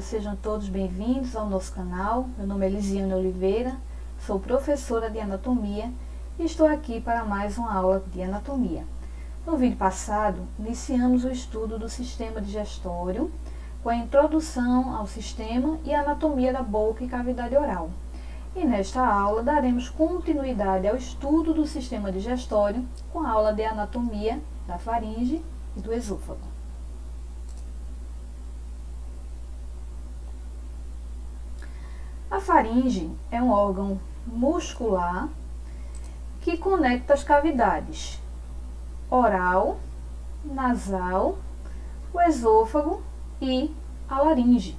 sejam todos bem-vindos ao nosso canal. Meu nome é Lisiane Oliveira, sou professora de anatomia e estou aqui para mais uma aula de anatomia. No vídeo passado, iniciamos o estudo do sistema digestório, com a introdução ao sistema e a anatomia da boca e cavidade oral. E nesta aula daremos continuidade ao estudo do sistema digestório com a aula de anatomia da faringe e do esôfago. A faringe é um órgão muscular que conecta as cavidades oral, nasal, o esôfago e a laringe.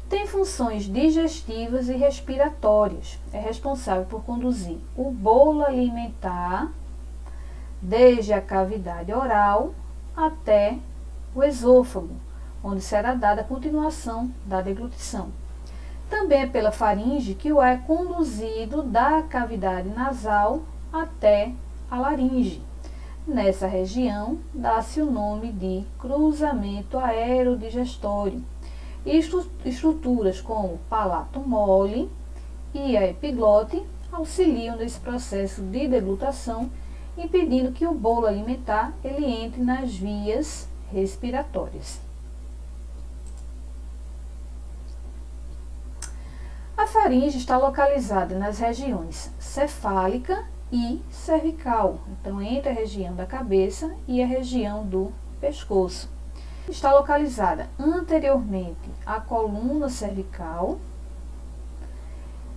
Tem funções digestivas e respiratórias. É responsável por conduzir o bolo alimentar desde a cavidade oral até o esôfago, onde será dada a continuação da deglutição. Também é pela faringe que o ar é conduzido da cavidade nasal até a laringe. Nessa região, dá-se o nome de cruzamento aerodigestório. Estruturas como o palato mole e a epiglote auxiliam nesse processo de deglutação, impedindo que o bolo alimentar ele entre nas vias respiratórias. A faringe está localizada nas regiões cefálica e cervical, então entre a região da cabeça e a região do pescoço. Está localizada anteriormente à coluna cervical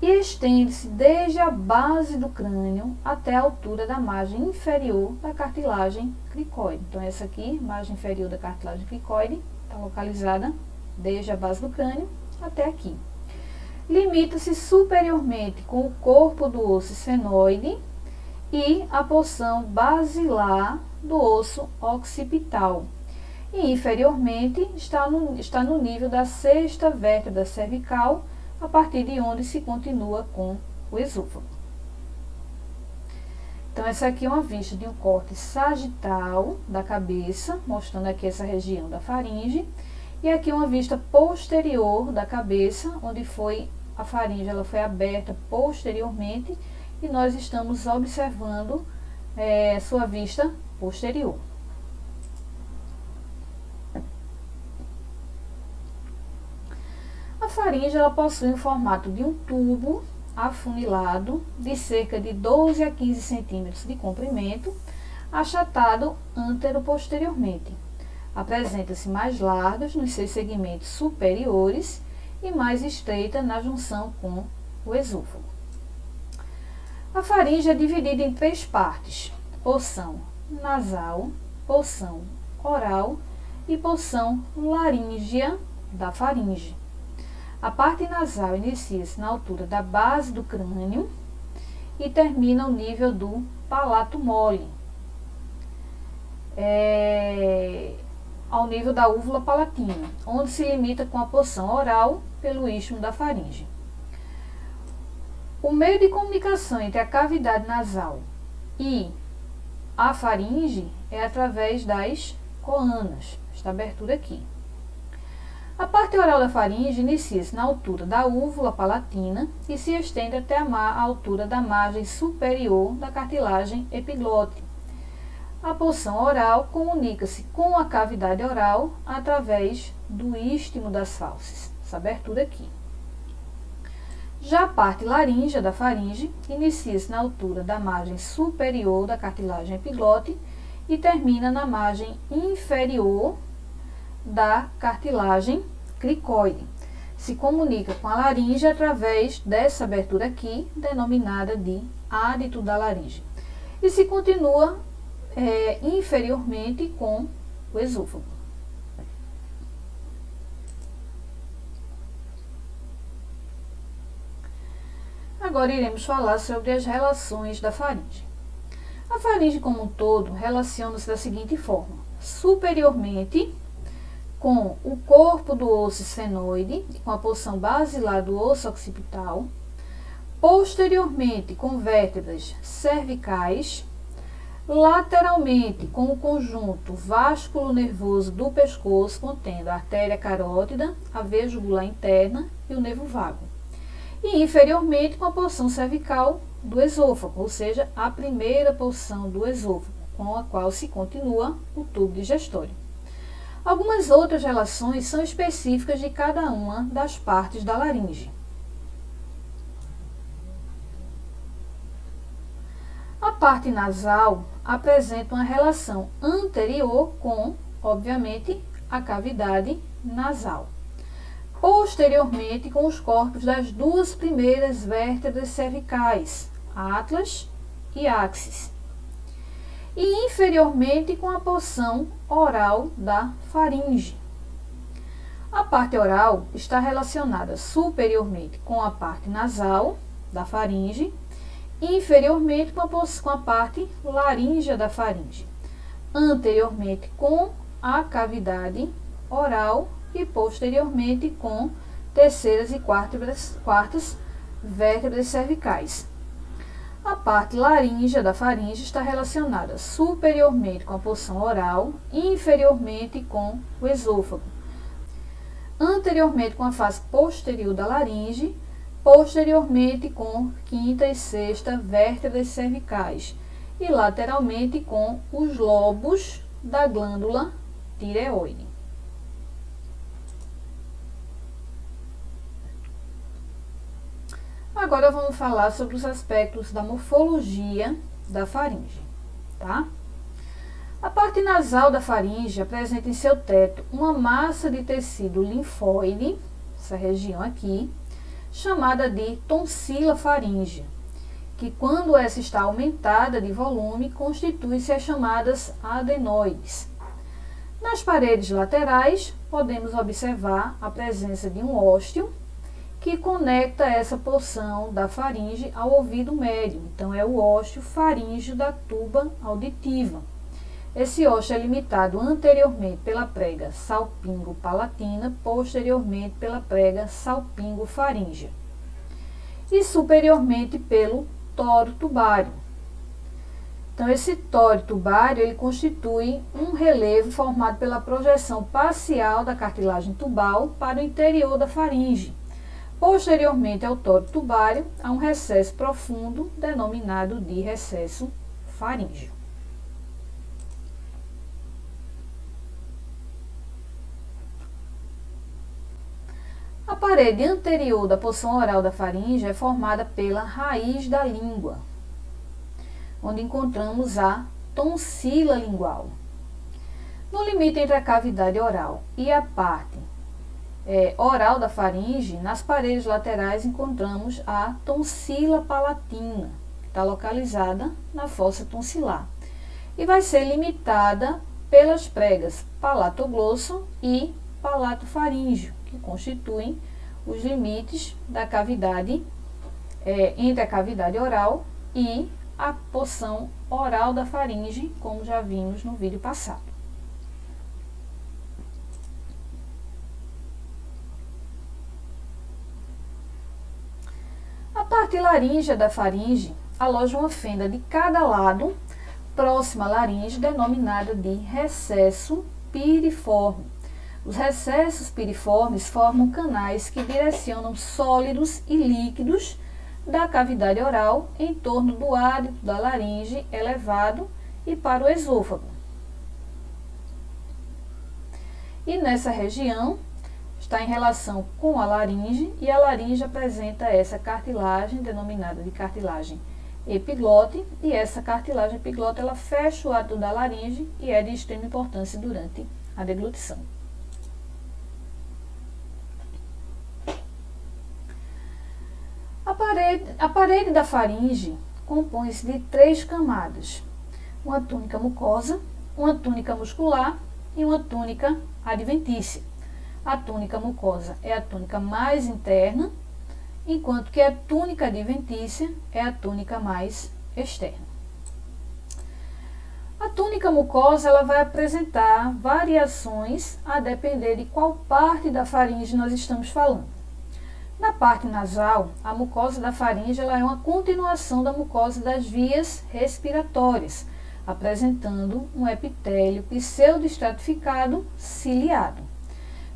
e estende-se desde a base do crânio até a altura da margem inferior da cartilagem cricoide. Então essa aqui, margem inferior da cartilagem cricoide, está localizada desde a base do crânio até aqui. Limita-se superiormente com o corpo do osso esfenoide e a porção basilar do osso occipital. E inferiormente está no nível da sexta vértebra cervical, a partir de onde se continua com o esôfago. Então essa aqui é uma vista de um corte sagital da cabeça, mostrando aqui essa região da faringe. E aqui uma vista posterior da cabeça, onde a faringe ela foi aberta posteriormente e nós estamos observando sua vista posterior. A faringe ela possui o formato de um tubo afunilado de cerca de 12 a 15 centímetros de comprimento, achatado antero-posteriormente. Apresenta-se mais largas nos seus segmentos superiores e mais estreita na junção com o esôfago. A faringe é dividida em 3 partes: porção nasal, porção oral e porção laríngea da faringe. A parte nasal inicia-se na altura da base do crânio e termina ao nível do palato mole, ao nível da úvula palatina, onde se limita com a porção oral pelo istmo da faringe. O meio de comunicação entre a cavidade nasal e a faringe é através das coanas, esta abertura aqui. A parte oral da faringe inicia-se na altura da úvula palatina e se estende até a altura da margem superior da cartilagem epiglote. A porção oral comunica-se com a cavidade oral através do istmo das fauces, essa abertura aqui. Já a parte laríngea da faringe inicia-se na altura da margem superior da cartilagem epiglote e termina na margem inferior da cartilagem cricoide. Se comunica com a laringe através dessa abertura aqui, denominada de ádito da laringe. E se continua inferiormente com o esôfago. Agora iremos falar sobre as relações da faringe. A faringe como um todo relaciona-se da seguinte forma: superiormente com o corpo do osso esfenoide, com a porção basilar do osso occipital, posteriormente com vértebras cervicais, lateralmente com o conjunto vásculo nervoso do pescoço, contendo a artéria carótida, a veia jugular interna e o nervo vago. E inferiormente com a porção cervical do esôfago, ou seja, a primeira porção do esôfago, com a qual se continua o tubo digestório. Algumas outras relações são específicas de cada uma das partes da laringe. A parte nasal apresenta uma relação anterior com, obviamente, a cavidade nasal. Posteriormente com os corpos das duas primeiras vértebras cervicais, atlas e axis. E inferiormente com a porção oral da faringe. A parte oral está relacionada superiormente com a parte nasal da faringe, inferiormente com a parte laríngea da faringe, anteriormente com a cavidade oral e posteriormente com terceiras e quartas vértebras cervicais. A parte laríngea da faringe está relacionada superiormente com a porção oral e inferiormente com o esôfago, anteriormente com a face posterior da laringe, posteriormente com quinta e sexta vértebras cervicais e lateralmente com os lobos da glândula tireoide. Agora vamos falar sobre os aspectos da morfologia da faringe, tá? A parte nasal da faringe apresenta em seu teto uma massa de tecido linfóide, essa região aqui, chamada de tonsila faríngea, que quando essa está aumentada de volume, constitui-se as chamadas adenoides. Nas paredes laterais, podemos observar a presença de um ósteo, que conecta essa porção da faringe ao ouvido médio. Então, é o ósteo faríngeo da tuba auditiva. Esse ósteo é limitado anteriormente pela prega salpingo-palatina, posteriormente pela prega salpingo-faríngea e superiormente pelo toro tubário. Então, esse toro tubário ele constitui um relevo formado pela projeção parcial da cartilagem tubal para o interior da faringe. Posteriormente ao toro tubário, há um recesso profundo, denominado de recesso faríngeo. A parede anterior da porção oral da faringe é formada pela raiz da língua, onde encontramos a tonsila lingual. No limite entre a cavidade oral e a parte oral da faringe, nas paredes laterais encontramos a tonsila palatina, que está localizada na fossa tonsilar, e vai ser limitada pelas pregas palatoglosso e palatofaríngeo, que constituem os limites da cavidade entre a cavidade oral e a porção oral da faringe, como já vimos no vídeo passado. A parte laríngea da faringe aloja uma fenda de cada lado, próxima à laringe, denominada de recesso piriforme. Os recessos piriformes formam canais que direcionam sólidos e líquidos da cavidade oral em torno do hálito da laringe elevado e para o esôfago. E nessa região está em relação com a laringe, e a laringe apresenta essa cartilagem denominada de cartilagem epiglote, e essa cartilagem epiglote ela fecha o hálito da laringe e é de extrema importância durante a deglutição. A parede da faringe compõe-se de 3 camadas: uma túnica mucosa, uma túnica muscular e uma túnica adventícia. A túnica mucosa é a túnica mais interna, enquanto que a túnica adventícia é a túnica mais externa. A túnica mucosa ela vai apresentar variações a depender de qual parte da faringe nós estamos falando. Na parte nasal, a mucosa da faringe ela é uma continuação da mucosa das vias respiratórias, apresentando um epitélio pseudoestratificado ciliado.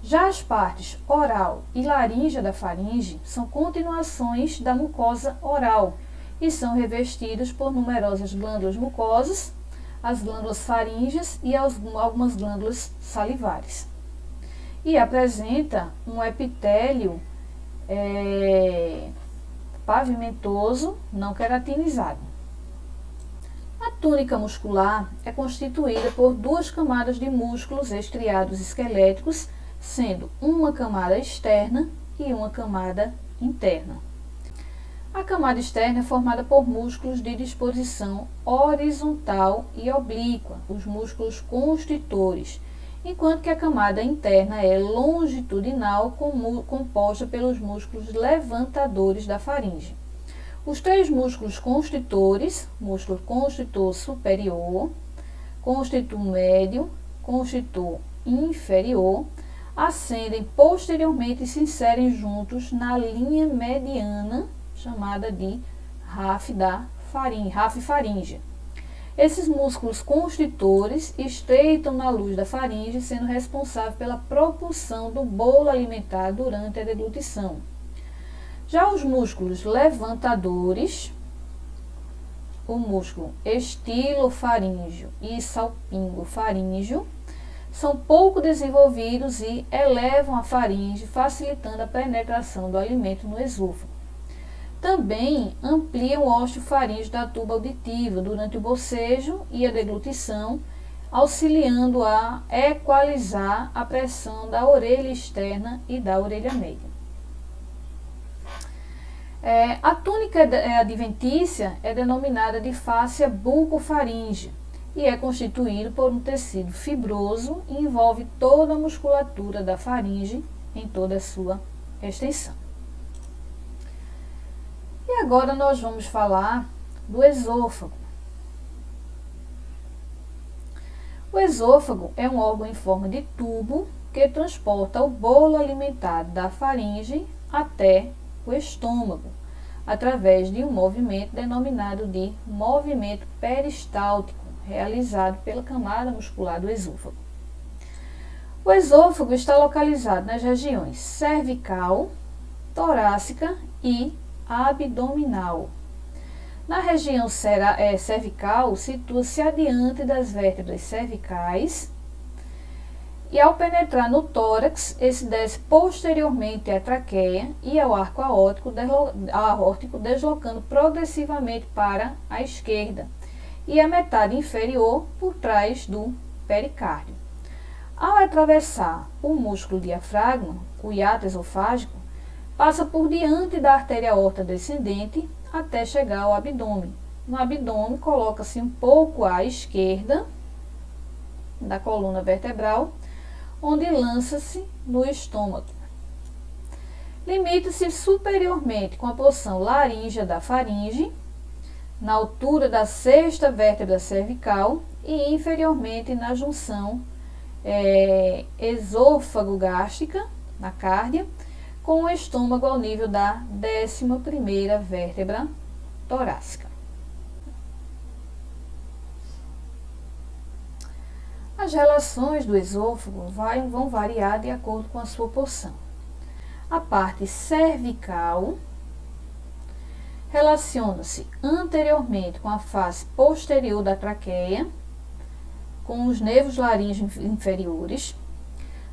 Já as partes oral e laríngea da faringe são continuações da mucosa oral e são revestidas por numerosas glândulas mucosas, as glândulas faríngeas e algumas glândulas salivares. E apresenta um epitélio pavimentoso não queratinizado. A túnica muscular é constituída por duas camadas de músculos estriados esqueléticos, sendo uma camada externa e uma camada interna. A camada externa é formada por músculos de disposição horizontal e oblíqua, os músculos constritores, enquanto que a camada interna é longitudinal, composta pelos músculos levantadores da faringe. Os três músculos constritores, músculo constritor superior, constritor médio, constritor inferior, ascendem posteriormente e se inserem juntos na linha mediana, chamada de RAF faríngea. Esses músculos constritores estreitam na luz da faringe, sendo responsável pela propulsão do bolo alimentar durante a deglutição. Já os músculos levantadores, o músculo estilofaríngeo e salpingofaríngeo, são pouco desenvolvidos e elevam a faringe, facilitando a penetração do alimento no esôfago. Também ampliam o ósseo faríngeo da tuba auditiva durante o bocejo e a deglutição, auxiliando a equalizar a pressão da orelha externa e da orelha média. A túnica adventícia é denominada de fáscia bucofaríngea e é constituído por um tecido fibroso e envolve toda a musculatura da faringe em toda a sua extensão. E agora nós vamos falar do esôfago. O esôfago é um órgão em forma de tubo que transporta o bolo alimentar da faringe até o estômago, através de um movimento denominado de movimento peristáltico, realizado pela camada muscular do esôfago. O esôfago está localizado nas regiões cervical, torácica e abdominal. Na região cervical, situa-se adiante das vértebras cervicais e, ao penetrar no tórax, esse desce posteriormente à traqueia e ao arco aórtico, deslocando progressivamente para a esquerda e a metade inferior por trás do pericárdio. Ao atravessar o músculo diafragma, o hiato esofágico, passa por diante da artéria aorta descendente até chegar ao abdômen. No abdômen, coloca-se um pouco à esquerda da coluna vertebral, onde lança-se no estômago. Limita-se superiormente com a porção laríngea da faringe, na altura da sexta vértebra cervical, e inferiormente na junção esôfago-gástrica, na cárdia, com o estômago ao nível da 11ª vértebra torácica. As relações do esôfago vão variar de acordo com a sua porção. A parte cervical relaciona-se anteriormente com a face posterior da traqueia, com os nervos laríngeos inferiores.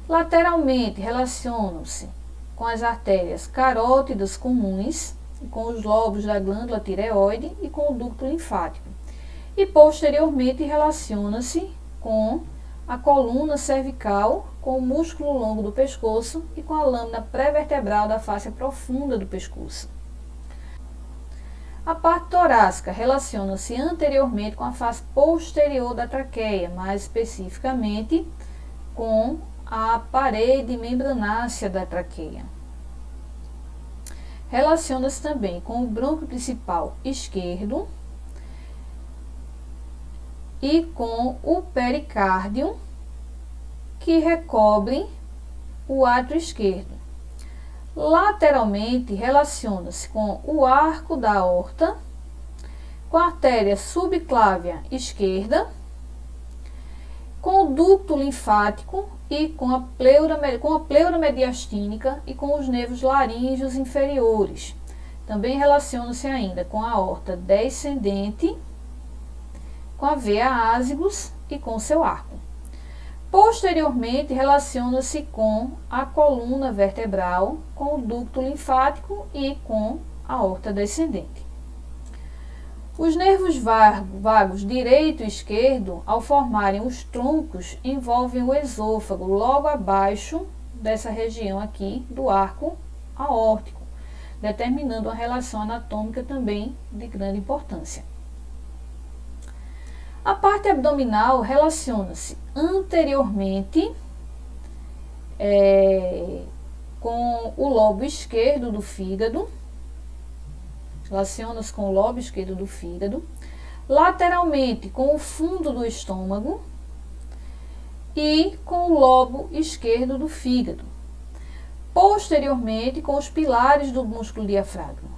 Lateralmente relacionam-se com as artérias carótidas comuns, com os lobos da glândula tireoide e com o ducto linfático. E posteriormente relaciona-se com a coluna cervical, com o músculo longo do pescoço e com a lâmina pré-vertebral da face profunda do pescoço. A parte torácica relaciona-se anteriormente com a face posterior da traqueia, mais especificamente com a parede membranácea da traqueia. Relaciona-se também com o brônquio principal esquerdo e com o pericárdio, que recobre o átrio esquerdo. Lateralmente, relaciona-se com o arco da aorta, com a artéria subclávia esquerda, com o ducto linfático e com a pleura mediastínica e com os nervos laríngeos inferiores. Também relaciona-se ainda com a aorta descendente, com a veia ásibus e com o seu arco. Posteriormente, relaciona-se com a coluna vertebral, com o ducto linfático e com a aorta descendente. Os nervos vagos direito e esquerdo, ao formarem os troncos, envolvem o esôfago logo abaixo dessa região aqui do arco aórtico, determinando uma relação anatômica também de grande importância. A parte abdominal relaciona-se anteriormente com o lobo esquerdo do fígado, lateralmente com o fundo do estômago e com o lobo esquerdo do fígado, posteriormente com os pilares do músculo diafragma.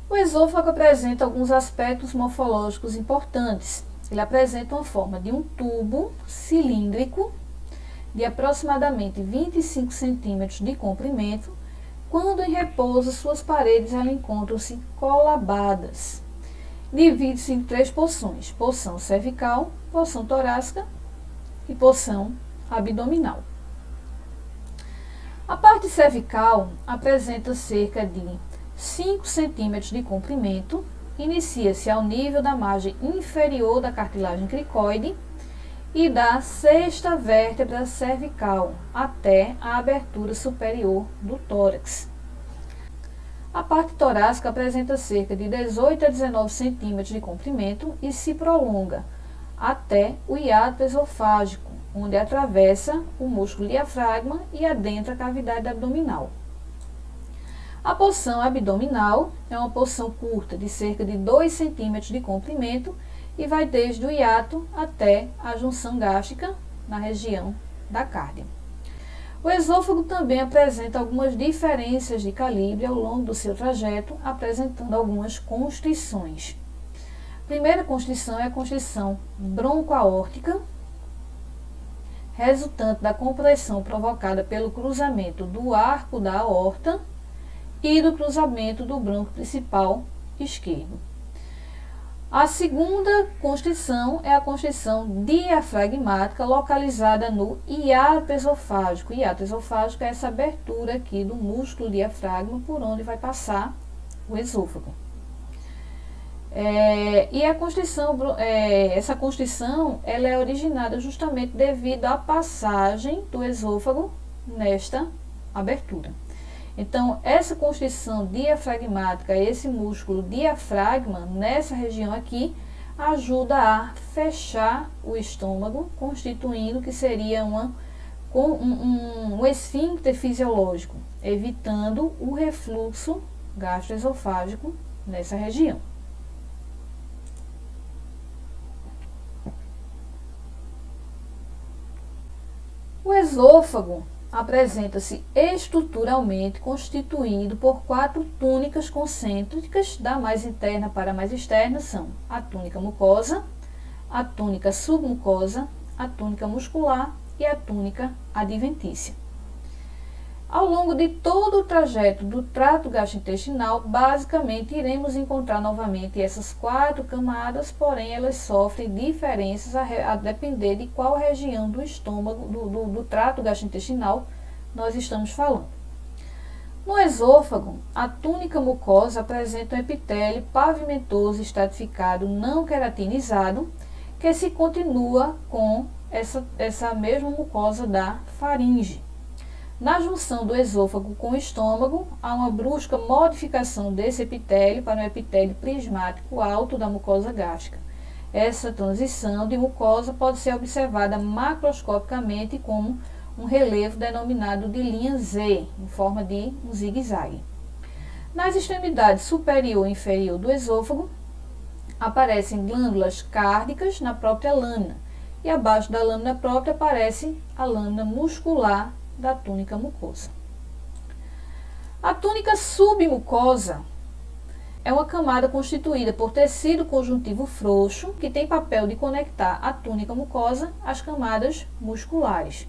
O esôfago apresenta alguns aspectos morfológicos importantes. Ele apresenta uma forma de um tubo cilíndrico de aproximadamente 25 centímetros de comprimento. Quando em repouso, suas paredes encontram-se colabadas. Divide-se em 3 porções: porção cervical, porção torácica e porção abdominal. A parte cervical apresenta cerca de 5 centímetros de comprimento, inicia-se ao nível da margem inferior da cartilagem cricoide e da sexta vértebra cervical até a abertura superior do tórax. A parte torácica apresenta cerca de 18 a 19 centímetros de comprimento e se prolonga até o hiato esofágico, onde atravessa o músculo diafragma e adentra a cavidade abdominal. A porção abdominal é uma porção curta de cerca de 2 centímetros de comprimento e vai desde o hiato até a junção gástrica na região da cárdia. O esôfago também apresenta algumas diferenças de calibre ao longo do seu trajeto, apresentando algumas constrições. A primeira constrição é a constrição broncoaórtica, resultante da compressão provocada pelo cruzamento do arco da aorta e do cruzamento do brônquio principal esquerdo. A segunda constrição é a constrição diafragmática localizada no hiato esofágico. O hiato esofágico é essa abertura aqui do músculo diafragma por onde vai passar o esôfago. E a constrição, essa constrição ela é originada justamente devido à passagem do esôfago nesta abertura. Então, essa constrição diafragmática, esse músculo diafragma, nessa região aqui, ajuda a fechar o estômago, constituindo que seria um esfíncter fisiológico, evitando o refluxo gastroesofágico nessa região. O esôfago apresenta-se estruturalmente constituído por 4 túnicas concêntricas, da mais interna para a mais externa, são a túnica mucosa, a túnica submucosa, a túnica muscular e a túnica adventícia. Ao longo de todo o trajeto do trato gastrointestinal, basicamente iremos encontrar novamente essas 4 camadas, porém elas sofrem diferenças a depender de qual região do estômago, do trato gastrointestinal nós estamos falando. No esôfago, a túnica mucosa apresenta um epitélio pavimentoso estratificado não queratinizado, que se continua com essa mesma mucosa da faringe. Na junção do esôfago com o estômago, há uma brusca modificação desse epitélio para um epitélio prismático alto da mucosa gástrica. Essa transição de mucosa pode ser observada macroscopicamente como um relevo denominado de linha Z, em forma de um zigue-zague. Nas extremidades superior e inferior do esôfago, aparecem glândulas cárdicas na própria lâmina, e abaixo da lâmina própria aparece a lâmina muscular da túnica mucosa. A túnica submucosa é uma camada constituída por tecido conjuntivo frouxo, que tem papel de conectar a túnica mucosa às camadas musculares.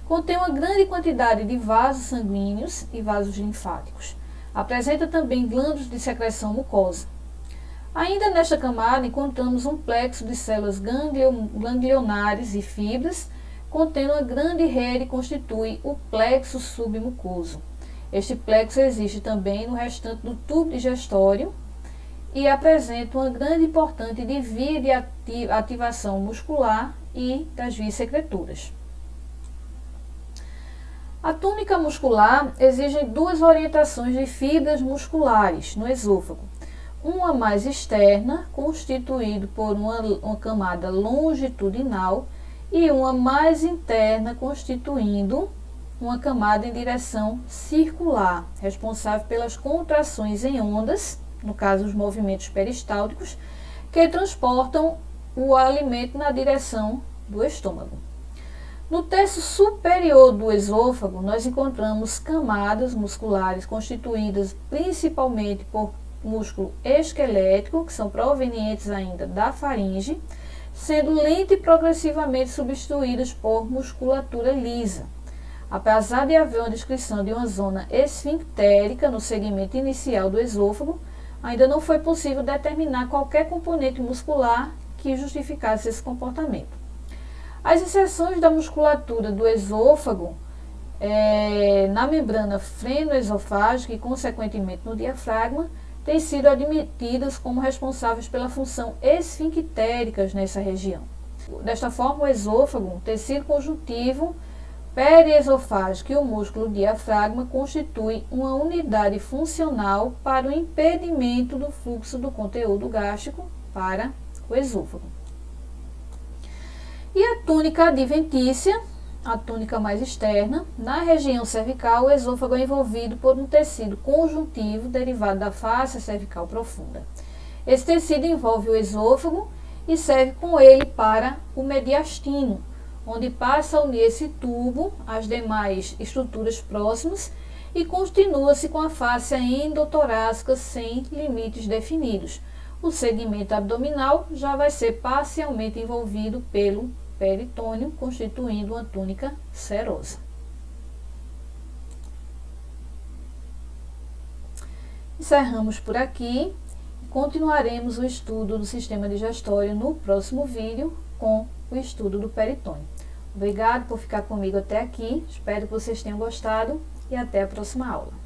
Contém uma grande quantidade de vasos sanguíneos e vasos linfáticos. Apresenta também glândulas de secreção mucosa. Ainda nesta camada encontramos um plexo de células ganglionares e fibras, contendo uma grande rede que constitui o plexo submucoso. Este plexo existe também no restante do tubo digestório e apresenta uma grande e importante de via de ativação muscular e das vias secretoras. A túnica muscular exige duas orientações de fibras musculares no esôfago. Uma mais externa, constituída por uma camada longitudinal, e uma mais interna, constituindo uma camada em direção circular, responsável pelas contrações em ondas, no caso os movimentos peristálticos, que transportam o alimento na direção do estômago. No terço superior do esôfago, nós encontramos camadas musculares constituídas principalmente por músculo esquelético, que são provenientes ainda da faringe, sendo lenta e progressivamente substituídas por musculatura lisa. Apesar de haver uma descrição de uma zona esfinctérica no segmento inicial do esôfago, ainda não foi possível determinar qualquer componente muscular que justificasse esse comportamento. As inserções da musculatura do esôfago na membrana freno-esofágica e, consequentemente, no diafragma, têm sido admitidas como responsáveis pela função esfinctérica nessa região. Desta forma, o esôfago, o tecido conjuntivo periesofágico e o músculo diafragma constituem uma unidade funcional para o impedimento do fluxo do conteúdo gástrico para o esôfago. E a túnica adventícia, a túnica mais externa, na região cervical, o esôfago é envolvido por um tecido conjuntivo derivado da face cervical profunda. Esse tecido envolve o esôfago e serve com ele para o mediastino, onde passa a unir esse tubo às demais estruturas próximas e continua-se com a face endotorácica sem limites definidos. O segmento abdominal já vai ser parcialmente envolvido pelo peritônio, constituindo uma túnica serosa. Encerramos por aqui e continuaremos o estudo do sistema digestório no próximo vídeo com o estudo do peritônio. Obrigado por ficar comigo até aqui, espero que vocês tenham gostado e até a próxima aula.